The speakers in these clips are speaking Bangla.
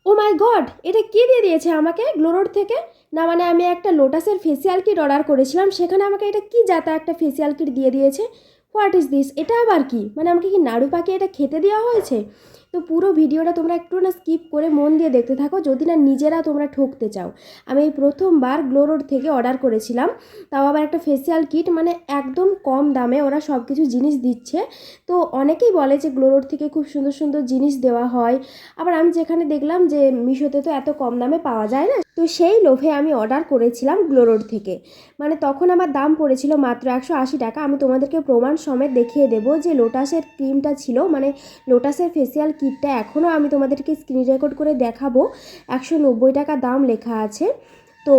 ও মাই গড, এটা কি দিয়ে দিয়েছে আমাকে গ্লোরোর থেকে? না মানে আমি একটা লোটাসের ফেসিয়াল কিট অর্ডার করেছিলাম, সেখানে আমাকে এটা কি যাতা একটা ফেসিয়াল কিট দিয়ে দিয়েছে। What is this? এটা আবার কি? মানে আমাকে কি নাড়ু পাকিয়ে এটা খেতে দেওয়া হয়েছে? তো পুরো ভিডিওটা তোমরা একটু না স্কিপ করে মন দিয়ে দেখতে থাকো, যদি না নিজেরা তোমরা ঠকতে চাও। আমি এই প্রথমবার গ্লোরোর থেকে অর্ডার করেছিলাম, তাও আবার একটা ফেসিয়াল কিট, মানে একদম কম দামে ওরা সব কিছু জিনিস দিচ্ছে। তো অনেকেই বলে যে গ্লোরোর থেকে খুব সুন্দর সুন্দর জিনিস দেওয়া হয়, আবার আমি যেখানে দেখলাম যে মিশোতে তো এত কম দামে পাওয়া যায় না, তো সেই লোভে আমি অর্ডার করেছিলাম গ্লোরোর থেকে। মানে তখন আমার দাম পড়েছিল মাত্র 180 টাকা। আমি তোমাদেরকে প্রমাণ সমেত দেখিয়ে দেবো যে লোটাসের ক্রিমটা ছিল, মানে লোটাসের ফেসিয়াল কিটটা এখনও আমি তোমাদেরকে স্ক্রিন রেকর্ড করে দেখাবো। 190 টাকা দাম লেখা আছে। তো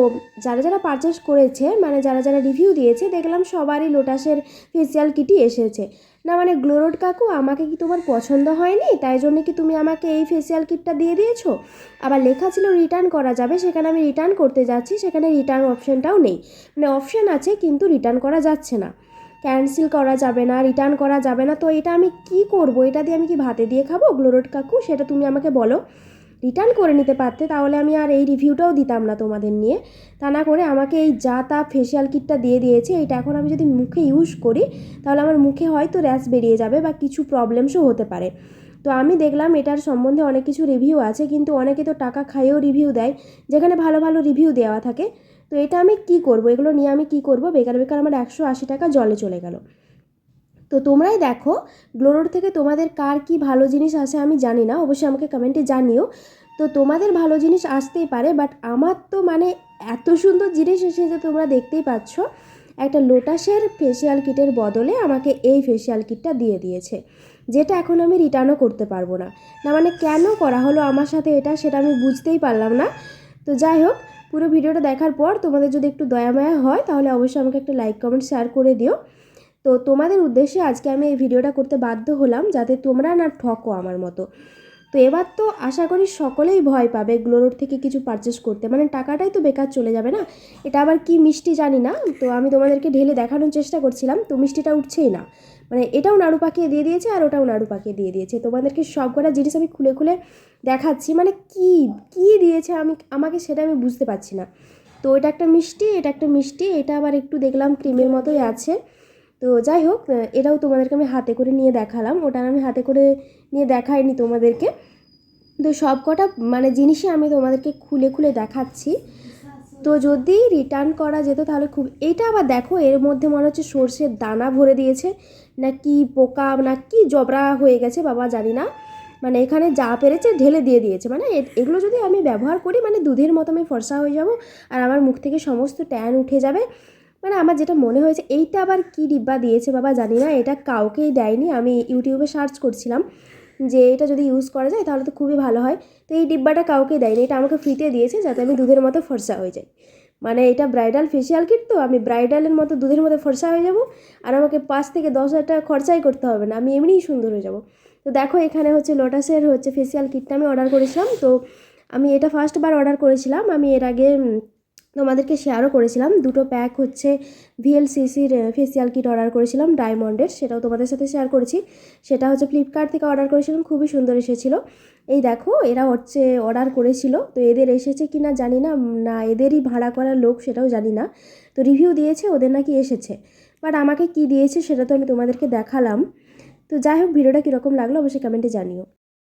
যারা যারা পারচেস করেছে, মানে যারা যারা রিভিউ দিয়েছে, দেখলাম সবারই লোটাসের ফেসিয়াল কিটই এসেছে। না মানে গ্লোরোড কাকু, আমাকে কি তোমার পছন্দ হয়নি তাই জন্য কি তুমি আমাকে এই ফেসিয়াল কিটটা দিয়ে দিয়েছো? আবার লেখা ছিল রিটার্ন করা যাবে, সেখানে আমি রিটার্ন করতে যাচ্ছি, সেখানে রিটার্ন অপশানটাও নেই। মানে অপশান আছে কিন্তু রিটার্ন করা যাচ্ছে না, ক্যান্সেল করা যাবে না, রিটার্ন করা যাবে না। তো এটা আমি কি করব? এটা দিয়ে আমি কি ভাতে দিয়ে খাবো গ্লোরোড কাকু? সেটা তুমি আমাকে বলো। রিটার্ন করে নিতে পারতে, তাহলে আমি আর এই রিভিউটাও দিতাম না তোমাদের নিয়ে। তা না করে আমাকে এই যা তা ফেসিয়াল কিটটা দিয়ে দিয়েছে। এইটা এখন আমি যদি মুখে ইউজ করি, তাহলে আমার মুখে হয়তো র্যাশ বেরিয়ে যাবে বা কিছু প্রবলেমসও হতে পারে। তো আমি দেখলাম এটার সম্বন্ধে অনেক কিছু রিভিউ আছে, কিন্তু অনেকে তো টাকা খাইয়েও রিভিউ দেয়, যেখানে ভালো ভালো রিভিউ দেওয়া থাকে। তো এটা আমি কি করব? এগুলো নিয়ে আমি কি করব? বেকার বেকার আমার 180 টাকা জলে চলে গেল। তো তোমরাই দেখো গ্লোরোর থেকে তোমাদের কার কি ভালো জিনিস আসে আমি জানি না, অবশ্যই আমাকে কমেন্টে জানিও। তো তোমাদের ভালো জিনিস আসতেই পারে, বাট আমার তো মানে এত সুন্দর জিনিস এসেছে তোমরা দেখতেই পাচ্ছ। একটা লোটাসের ফেসিয়াল কিটের বদলে আমাকে এই ফেসিয়াল কিটটা দিয়ে দিয়েছে, যেটা এখন আমি রিটার্নও করতে পারবো না। না মানে কেন করা হলো আমার সাথে এটা, সেটা আমি বুঝতেই পারলাম না। তো যাই হোক, পুরো ভিডিওটা দেখার পর তোমাদের যদি একটু দয়া মায়া হয়, তাহলে অবশ্যই আমাকে একটা লাইক কমেন্ট শেয়ার করে দিও। তো তোমাদের উদ্দেশ্যে আজকে আমি এই ভিডিওটা করতে বাধ্য হলাম, যাতে তোমরা না ঠকো আমার মতো। তো এবার তো আশা করি সকলেই ভয় পাবে গ্লোরোর থেকে কিছু পারচেস করতে, মানে টাকাটাই তো বেকার চলে যাবে না। এটা আবার কি মিষ্টি জানি না, তো আমি তোমাদেরকে ঢেলে দেখানোর চেষ্টা করছিলাম, তো মিষ্টিটা উঠছেই না। মানে এটাও নাড়ু পাকিয়ে দিয়ে দিয়েছে আর ওটাও নাড়ু পাকিয়ে দিয়ে দিয়েছে। তোমাদেরকে সব কটা জিনিস আমি খুলে খুলে দেখাচ্ছি, মানে কি কি দিয়েছে আমাকে সেটা আমি বুঝতে পারছি না। তো এটা একটা মিষ্টি, এটা একটা মিষ্টি, এটা আবার একটু দেখলাম ক্রিমের মতোই আছে। তো যাই হোক, এটাও তোমাদেরকে আমি হাতে করে নিয়ে দেখালাম, ওটা আমি হাতে করে নিয়ে দেখাইনি তোমাদেরকে। তো সব কটা মানে জিনিসই আমি তোমাদেরকে খুলে খুলে দেখাচ্ছি। তো যদি রিটার্ন করা যেত তাহলে খুব, এইটা আবার দেখো এর মধ্যে মনে হচ্ছে সর্ষের দানা ভরে দিয়েছে, না কি পোকা না কি জবরা হয়ে গেছে বাবা জানি না। মানে এখানে যা পেরেছে ঢেলে দিয়ে দিয়েছে, মানে এগুলো যদি আমি ব্যবহার করি মানে দুধের মতো আমি ফর্সা হয়ে যাব, আর আমার মুখ থেকে সমস্ত ট্যান উঠে যাবে। মানে আমার যেটা মনে হয়েছে, এইটা আবার কি ডিব্বা দিয়েছে বাবা জানি না, এটা কাউকেই দেয়নি। আমি ইউটিউবে সার্চ করছিলাম যে এটা যদি ইউজ করা যায় তাহলে তো খুবই ভালো হয়। তো এই ডিব্বাটা কাউকে দেয়নি, এটা আমাকে ফ্রিতে দিয়েছে যাতে আমি দুধের মতো ফর্সা হয়ে যাই। মানে এটা ব্রাইডাল ফেসিয়াল কিট, তো আমি ব্রাইডালের মতো দুধের মতো ফর্সা হয়ে যাব, আর আমাকে 5 থেকে 10 হাজার টাকা খরচাই করতে হবে না, আমি এমনিই সুন্দর হয়ে যাব। তো দেখো এখানে হচ্ছে লোটাসের হচ্ছে ফেসিয়াল কিটটা আমি অর্ডার করেছিলাম। তো আমি এটা ফার্স্টবার অর্ডার করেছিলাম, আমি এর আগে তোমাদেরকে শেয়ারও করেছিলাম। দুটো প্যাক হচ্ছে ভিএলসিসির ফেসিয়াল কিট অর্ডার করেছিলাম ডায়মন্ডের, সেটাও তোমাদের সাথে শেয়ার করেছি। সেটা হচ্ছে ফ্লিপকার্ট থেকে অর্ডার করেছিলাম, খুবই সুন্দর এসেছিলো। এই দেখো এরা হচ্ছে অর্ডার করেছিল, তো এদের এসেছে কি না জানি না, না এদেরই ভাড়া করা লোক সেটাও জানি না। তো রিভিউ দিয়েছে ওদের নাকি এসেছে, বাট আমাকে কি দিয়েছে সেটা তো আমি তোমাদেরকে দেখালাম। তো যাই হোক, ভিডিওটা কীরকম লাগলো অবশ্যই কমেন্টে জানিও।